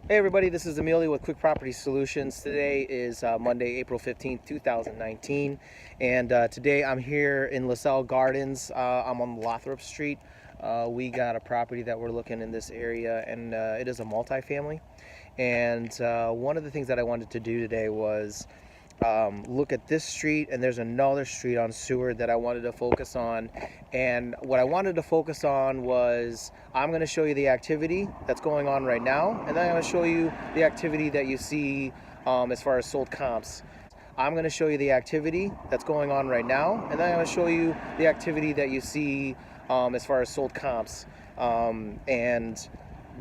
Hey everybody, this is Amelia with Quick Property Solutions. Today is Monday, April 15th, 2019, and today I'm here in LaSalle Gardens. I'm on Lothrop Street. We got a property that we're looking in this area, and it is a multifamily. And one of the things that I wanted to do today was look at this street, and there's another street on Seward that I wanted to focus on. And what I wanted to focus on was, I'm going to show you the activity that's going on right now, and then I'm going to show you the activity that you see as far as sold comps. I'm going to show you the activity that's going on right now, and then I'm going to show you the activity that you see as far as sold comps, and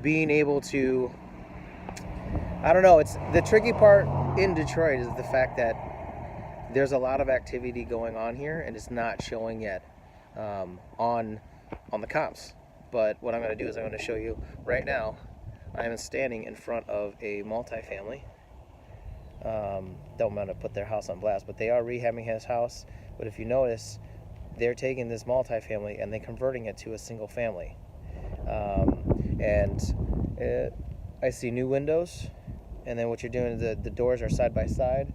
being able to, I don't know, it's the tricky part in Detroit is the fact that there's a lot of activity going on here and it's not showing yet on the comps. But what I'm going to do is I'm going to show you right now. I am standing in front of a multifamily. Don't want to put their house on blast, but they are rehabbing his house. But if you notice, they're taking this multifamily and they're converting it to a single family. I see new windows. And then what you're doing is the doors are side by side.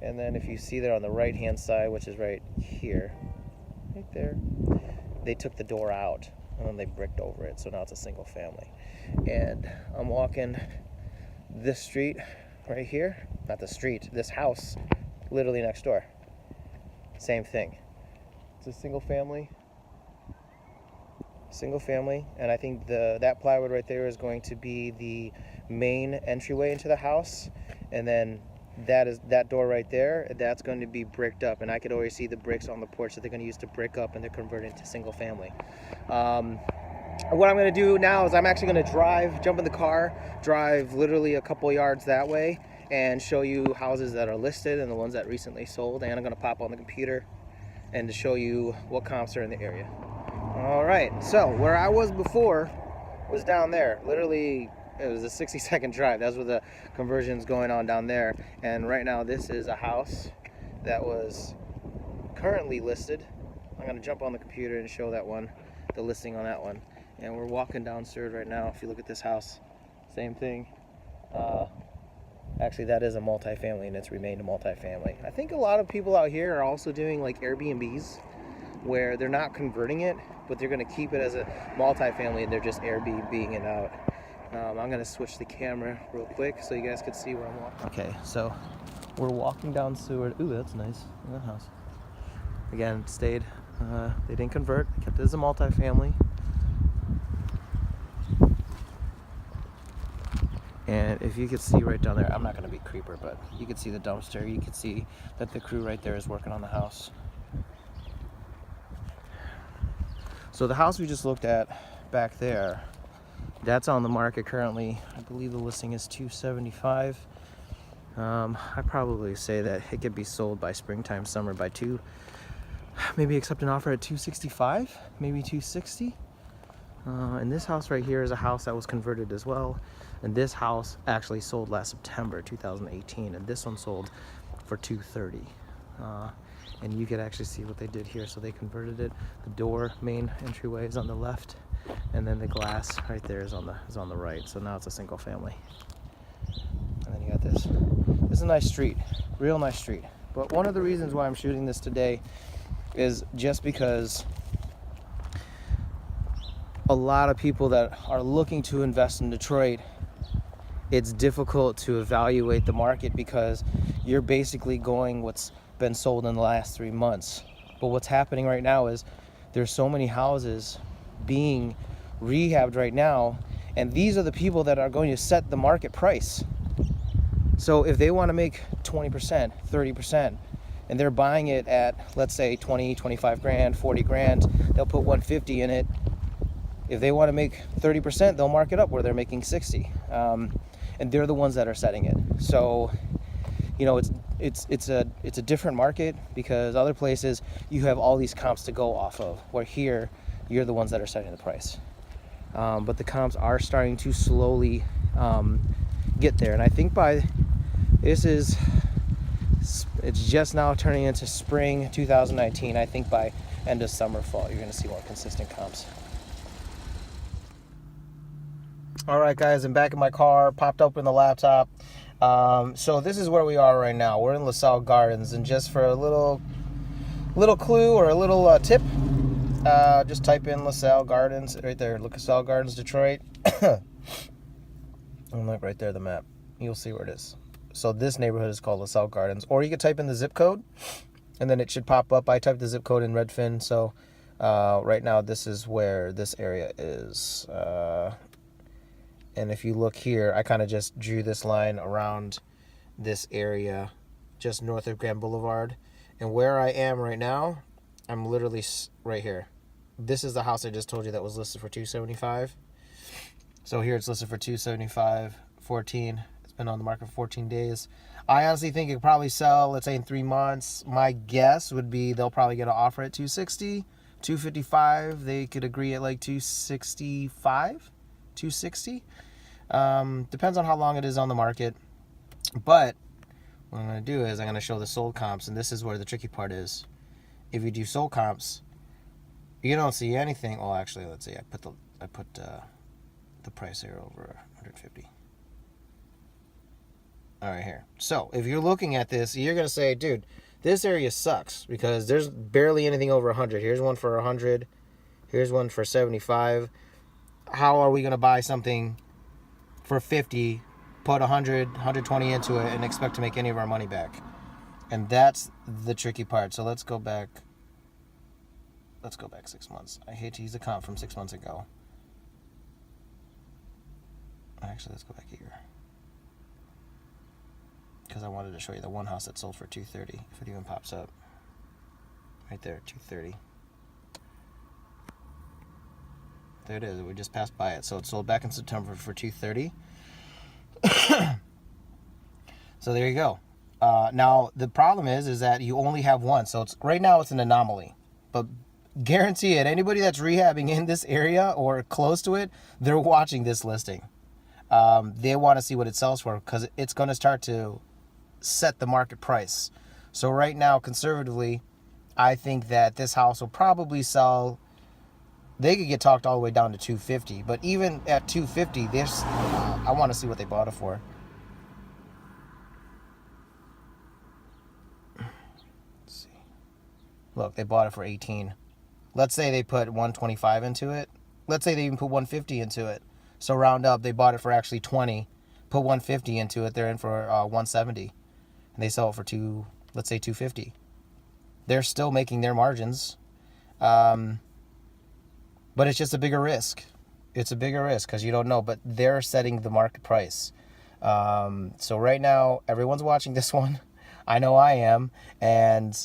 And then if you see there on the right hand side, which is right here, right there, they took the door out and then they bricked over it. So now it's a single family. And I'm walking this street right here, not the street, this house literally next door. Same thing. It's a single family, and I think that plywood right there is going to be the main entryway into the house, and then that door right there, that's going to be bricked up, and I could already see the bricks on the porch that they're going to use to brick up, and they're converting to single family. What I'm going to do now is I'm actually going to jump in the car, drive literally a couple yards that way, and show you houses that are listed and the ones that recently sold, and I'm going to pop on the computer and to show you what comps are in the area. All right, so where I was before was down there. Literally, it was a 60-second drive. That's where the conversion's going on down there. And right now, this is a house that was currently listed. I'm going to jump on the computer and show that one, the listing on that one. And we're walking down Seward right now. If you look at this house, same thing. Actually, that is a multifamily, and it's remained a multifamily. I think a lot of people out here are also doing like Airbnbs, where they're not converting it, but they're going to keep it as a multifamily and they're just Airbnb-ing it out. I'm going to switch the camera real quick so you guys can see where I'm walking. Okay, so we're walking down Seward. Ooh, that's nice. Look at that house. Again, stayed. They didn't convert. They kept it as a multifamily. And if you could see right down there, I'm not going to be a creeper, but you can see the dumpster. You can see that the crew right there is working on the house. So the house we just looked at back there, that's on the market currently. I believe the listing is $275. I'd probably say that it could be sold by springtime, summer by maybe accept an offer at $265, maybe $260. And this house right here is a house that was converted as well. And this house actually sold last September 2018, and this one sold for $230. And you could actually see what they did here. So they converted it. The door main entryway is on the left, and then the glass right there is on the right. So now it's a single family. And then you got this. This is a nice street, real nice street. But one of the reasons why I'm shooting this today is just because a lot of people that are looking to invest in Detroit, it's difficult to evaluate the market because you're basically going what's been sold in the last 3 months. But what's happening right now is there's so many houses being rehabbed right now, and these are the people that are going to set the market price. So if they want to make 20%, 30%, and they're buying it at, let's say 20, 25 grand, 40 grand, they'll put 150 in it. If they want to make 30%, they'll mark it up where they're making 60. And they're the ones that are setting it. So, you know, it's a different market because other places you have all these comps to go off of, where here you're the ones that are setting the price. But the comps are starting to slowly get there, and I think it's just now turning into spring 2019. I think by end of summer, fall, you're going to see more consistent comps. All right, guys, I'm back in my car, popped open the laptop. So this is where we are right now. We're in LaSalle Gardens, and just for a little clue or a little tip, just type in LaSalle Gardens right there. Look, LaSalle Gardens, Detroit. And look right there, the map. You'll see where it is. So this neighborhood is called LaSalle Gardens. Or you could type in the zip code, and then it should pop up. I typed the zip code in Redfin, so right now this is where this area is. And if you look here, I kind of just drew this line around this area, just north of Grand Boulevard. And where I am right now, I'm literally right here. This is the house I just told you that was listed for $275. So here it's listed for $275, 14. It's been on the market for 14 days. I honestly think it could probably sell, let's say in 3 months. My guess would be they'll probably get an offer at $260, $255. They could agree at like $265, $260. Depends on how long it is on the market. But what I'm going to do is I'm going to show the sold comps, and this is where the tricky part is. If you do sold comps, you don't see anything. Well, actually, let's see. I put the price here over 150. All right, here. So if you're looking at this, you're going to say, dude, this area sucks because there's barely anything over 100. Here's one for 100. Here's one for 75. How are we going to buy something for 50, put 100, 120 into it, and expect to make any of our money back? And that's the tricky part. So let's go back 6 months. I hate to use the comp from 6 months ago. Actually, let's go back a year, because I wanted to show you the one house that sold for $230, if it even pops up. Right there, $230. There it is. We just passed by it. So it sold back in September for $230. So there you go. Now the problem is that you only have one. So it's right now it's an anomaly. But guarantee it, anybody that's rehabbing in this area or close to it, they're watching this listing. They want to see what it sells for, because it's going to start to set the market price. So right now, conservatively, I think that this house will probably sell. They could get talked all the way down to $250, but even at $250, this I want to see what they bought it for. Let's see. Look, they bought it for $18. Let's say they put $125 into it. Let's say they even put $150 into it. So round up, they bought it for actually $20. Put $150 into it, they're in for $170, and they sell it for let's say $250. They're still making their margins. But it's just a bigger risk. It's a bigger risk because you don't know, but they're setting the market price. So right now, everyone's watching this one. I know I am. And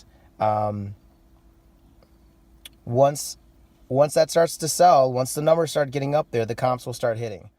once that starts to sell, once the numbers start getting up there, the comps will start hitting.